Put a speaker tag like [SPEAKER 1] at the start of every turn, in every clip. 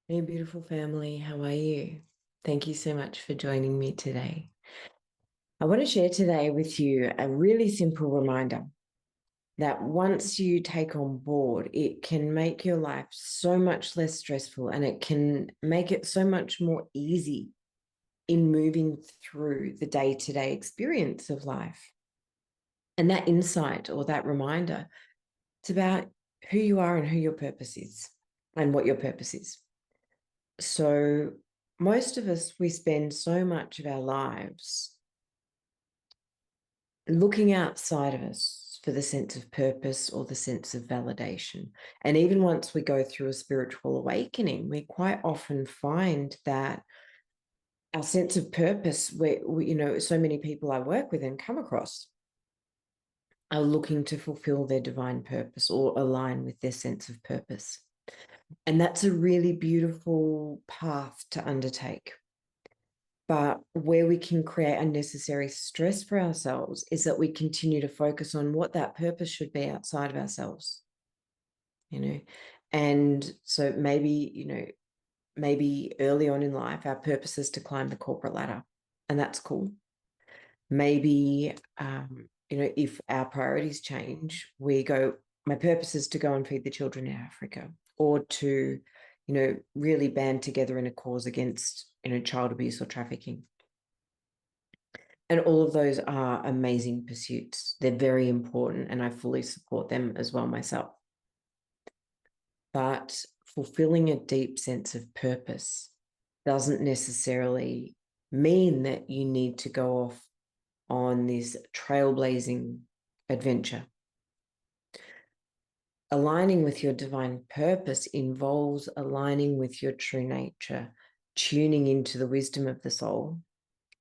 [SPEAKER 1] Hey, beautiful family, how are you? Thank you so much for joining me today. I want to share today with you a really simple reminder that once you take on board, it can make your life so much less stressful and it can make it so much more easy in moving through the day-to-day experience of life. And that insight or that reminder, it's about who you are and who your purpose is and what your purpose is. So, most of us, we spend so much of our lives looking outside of us for the sense of purpose or the sense of validation. And even once we go through a spiritual awakening, we quite often find that our sense of purpose, so many people I work with and come across are looking to fulfill their divine purpose or align with their sense of purpose. And that's a really beautiful path to undertake. But where we can create unnecessary stress for ourselves is that we continue to focus on what that purpose should be outside of ourselves, you know. And so maybe early on in life, our purpose is to climb the corporate ladder, and that's cool. Maybe, if our priorities change, we go, my purpose is to go and feed the children in Africa, or to, really band together in a cause against, child abuse or trafficking. And all of those are amazing pursuits. They're very important, and I fully support them as well myself. But fulfilling a deep sense of purpose doesn't necessarily mean that you need to go off on this trailblazing adventure. Aligning with your divine purpose involves aligning with your true nature, tuning into the wisdom of the soul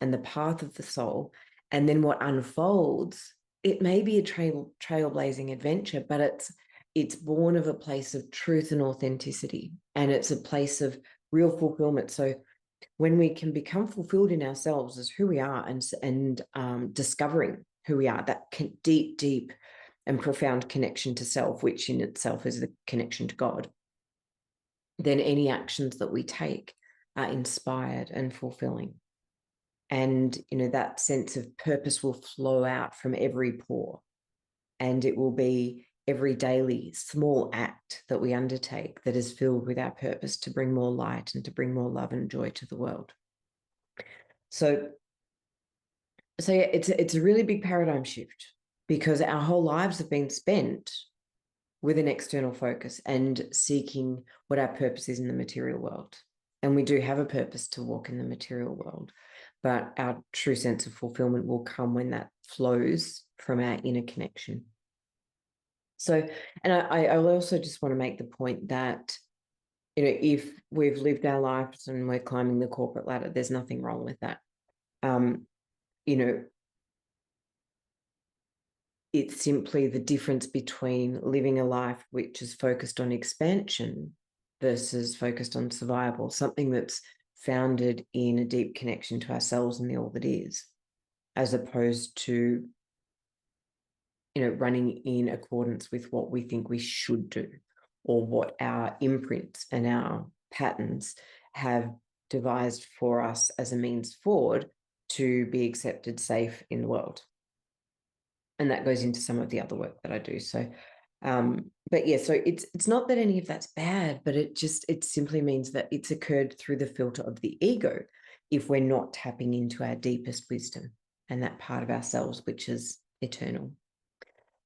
[SPEAKER 1] and the path of the soul. And then what unfolds, it may be a trailblazing adventure, but it's born of a place of truth and authenticity, and it's a place of real fulfillment. So when we can become fulfilled in ourselves as who we are, and discovering who we are, that deep and profound connection to self, which in itself is the connection to God, then any actions that we take are inspired and fulfilling. And that sense of purpose will flow out from every pore, and it will be every daily small act that we undertake that is filled with our purpose to bring more light and to bring more love and joy to the world. So yeah, it's a really big paradigm shift, because our whole lives have been spent with an external focus and seeking what our purpose is in the material world. And we do have a purpose to walk in the material world, but our true sense of fulfillment will come when that flows from our inner connection. So, and I also just want to make the point that, if we've lived our lives and we're climbing the corporate ladder, there's nothing wrong with that. Um, you know, it's simply the difference between living a life which is focused on expansion versus focused on survival, something that's founded in a deep connection to ourselves and the all that is, as opposed to, running in accordance with what we think we should do, or what our imprints and our patterns have devised for us as a means forward to be accepted, safe in the world. And that goes into some of the other work that I do. So, but yeah, so it's not that any of that's bad, but it simply means that it's occurred through the filter of the ego if we're not tapping into our deepest wisdom and that part of ourselves which is eternal.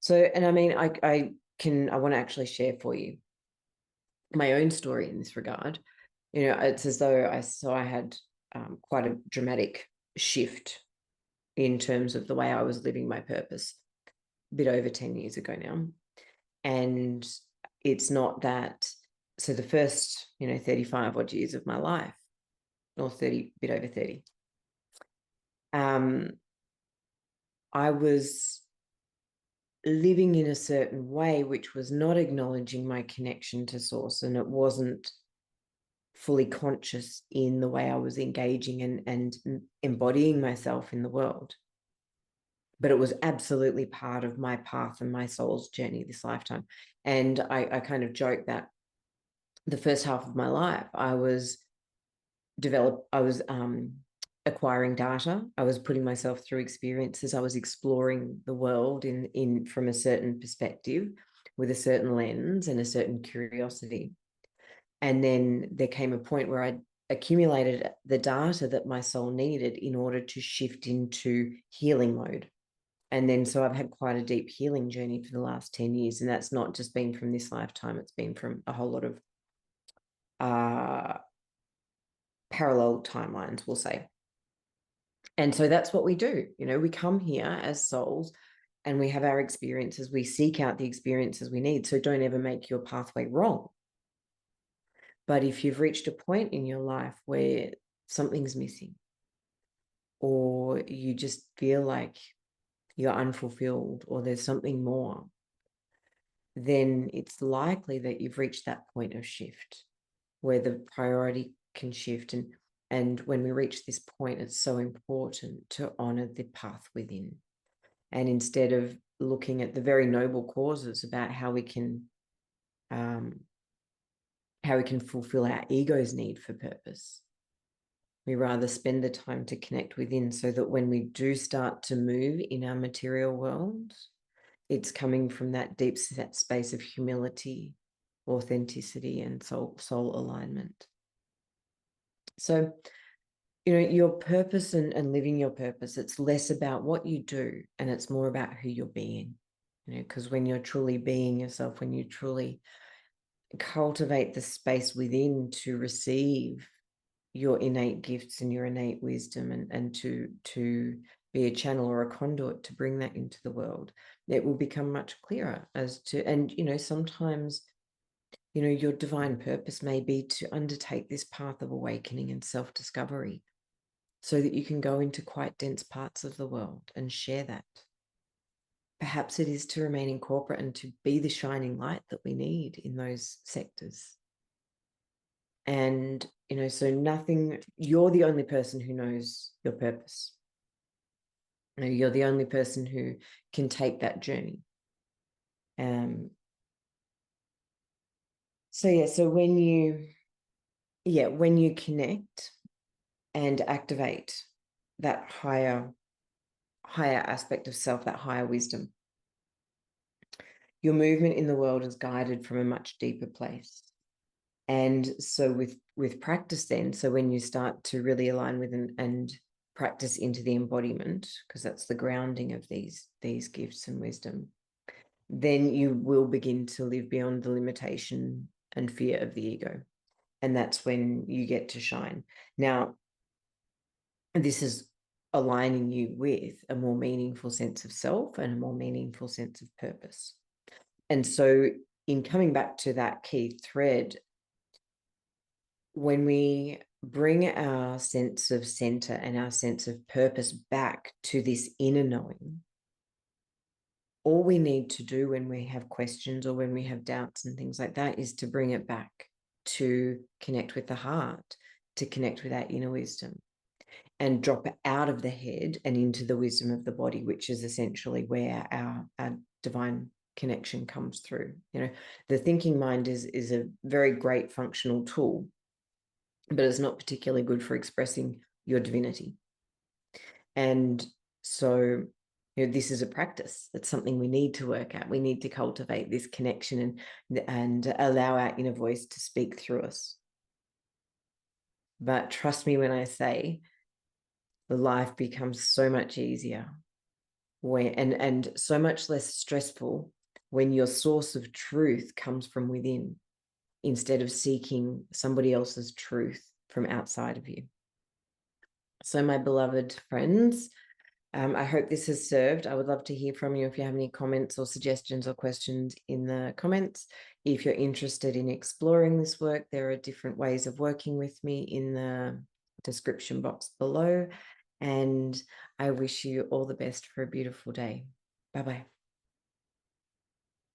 [SPEAKER 1] So, and I mean, I want to actually share for you my own story in this regard. It's as though I had quite a dramatic shift in terms of the way I was living my purpose a bit over 10 years ago now. And it's not that, so the first, 35 odd years of my life, or 30, bit over 30, I was living in a certain way, which was not acknowledging my connection to source. And it wasn't fully conscious in the way I was engaging and embodying myself in the world. But it was absolutely part of my path and my soul's journey this lifetime. And I kind of joke that the first half of my life, I was acquiring data. I was putting myself through experiences. I was exploring the world in from a certain perspective, with a certain lens and a certain curiosity. And then there came a point where I accumulated the data that my soul needed in order to shift into healing mode. And then so I've had quite a deep healing journey for the last 10 years. And that's not just been from this lifetime, it's been from a whole lot of parallel timelines, we'll say. And so that's what we do. We come here as souls and we have our experiences. We seek out the experiences we need. So don't ever make your pathway wrong. But if you've reached a point in your life where something's missing, or you just feel like you're unfulfilled, or there's something more, then it's likely that you've reached that point of shift where the priority can shift. And when we reach this point, it's so important to honor the path within. And instead of looking at the very noble causes about how we can fulfill our ego's need for purpose, we rather spend the time to connect within, so that when we do start to move in our material world, it's coming from that deep space of humility, authenticity, and soul alignment. So, your purpose and living your purpose, it's less about what you do and it's more about who you're being. Because when you're truly being yourself, when you truly cultivate the space within to receive your innate gifts and your innate wisdom, and to be a channel or a conduit to bring that into the world, it will become much clearer as to, and sometimes your divine purpose may be to undertake this path of awakening and self-discovery so that you can go into quite dense parts of the world and share that. Perhaps it is to remain in corporate and to be the shining light that we need in those sectors. And, so you're the only person who knows your purpose. You're the only person who can take that journey. So when you connect and activate that higher aspect of self, that higher wisdom, your movement in the world is guided from a much deeper place. And so with practice then, so when you start to really align with and practice into the embodiment, because that's the grounding of these gifts and wisdom, then you will begin to live beyond the limitation and fear of the ego. And that's when you get to shine. Now, this is aligning you with a more meaningful sense of self and a more meaningful sense of purpose. And so in coming back to that key thread, when we bring our sense of center and our sense of purpose back to this inner knowing, all we need to do when we have questions or when we have doubts and things like that is to bring it back to connect with the heart, to connect with our inner wisdom, and drop it out of the head and into the wisdom of the body, which is essentially where our divine connection comes through. The thinking mind is a very great functional tool, but it's not particularly good for expressing your divinity. And so, this is a practice. It's something we need to work at. We need to cultivate this connection and allow our inner voice to speak through us. But trust me when I say, the life becomes so much easier and so much less stressful when your source of truth comes from within, instead of seeking somebody else's truth from outside of you. So, my beloved friends, I hope this has served. I would love to hear from you if you have any comments or suggestions or questions in the comments. If you're interested in exploring this work, there are different ways of working with me in the description box below. And I wish you all the best for a beautiful day. Bye-bye.